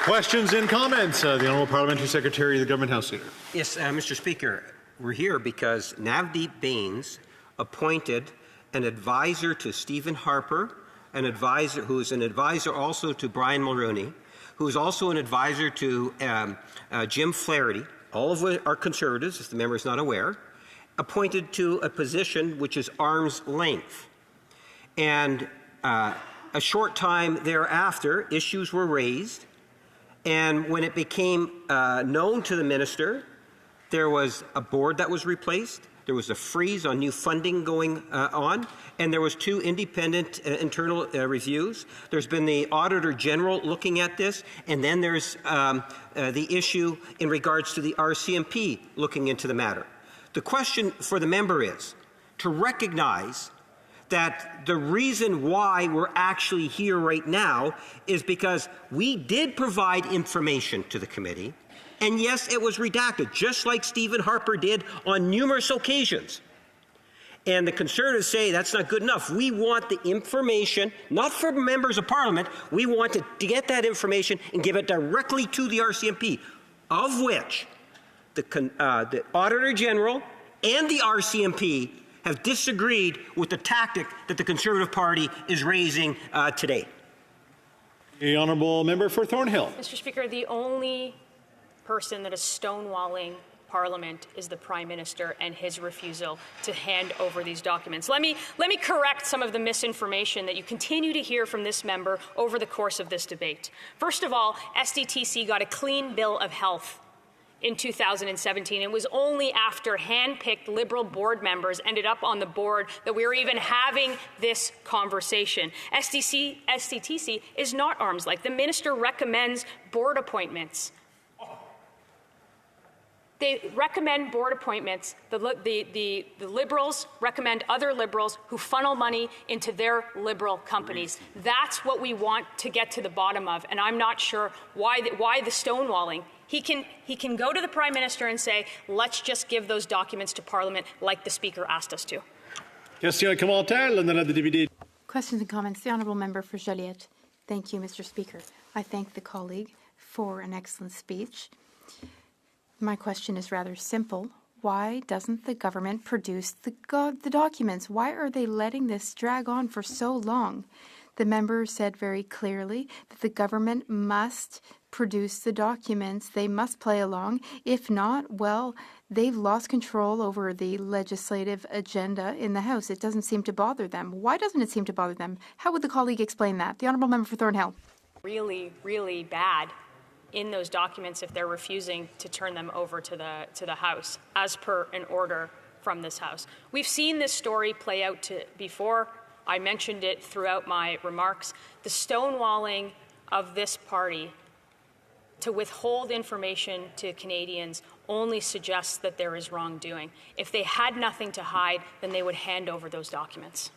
Questions and comments? The Honourable Parliamentary Secretary of the Government House Leader. Yes, Mr. Speaker, we're here because Navdeep Bains appointed an advisor to Stephen Harper, an advisor who is an advisor also to Brian Mulroney, who is also an advisor to Jim Flaherty, all of which are Conservatives, if the member is not aware, appointed to a position which is arm's length. And a short time thereafter, issues were raised, and when it became known to the minister, there was a board that was replaced, there was a freeze on new funding going on, and there was 2 independent internal reviews. There's been the Auditor General looking at this, and then there's the issue in regards to the RCMP looking into the matter. The question for the member is to recognize that the reason why we're actually here right now is because we did provide information to the committee, and yes, it was redacted, just like Stephen Harper did on numerous occasions. And the Conservatives say that's not good enough. We want the information, not for members of Parliament, we want to get that information and give it directly to the RCMP, of which the Auditor General and the RCMP have disagreed with the tactic that the Conservative Party is raising today. The Honourable Member for Thornhill. Mr. Speaker, the only person that is stonewalling Parliament is the Prime Minister and his refusal to hand over these documents. Let me correct some of the misinformation that you continue to hear from this member over the course of this debate. First of all, SDTC got a clean bill of health in 2017. It was only after hand-picked Liberal board members ended up on the board that we were even having this conversation. SDTC is not arm's length. The minister recommends board appointments. They recommend board appointments. The Liberals recommend other Liberals who funnel money into their Liberal companies. That's what we want to get to the bottom of, and I'm not sure why the stonewalling. He can go to the Prime Minister and say, let's just give those documents to Parliament like the Speaker asked us to. Questions and comments. The Honourable Member for Joliette. Thank you, Mr. Speaker. I thank the colleague for an excellent speech. My question is rather simple. Why doesn't the government produce the documents? Why are they letting this drag on for so long? The member said very clearly that the government must produce the documents. They must play along. If not, well, they've lost control over the legislative agenda in the House. It doesn't seem to bother them. Why doesn't it seem to bother them? How would the colleague explain that? The Honourable Member for Thornhill. Really, really bad in those documents if they're refusing to turn them over to the House, as per an order from this House. We've seen this story play out before. I mentioned it throughout my remarks. The stonewalling of this party to withhold information to Canadians only suggests that there is wrongdoing. If they had nothing to hide, then they would hand over those documents.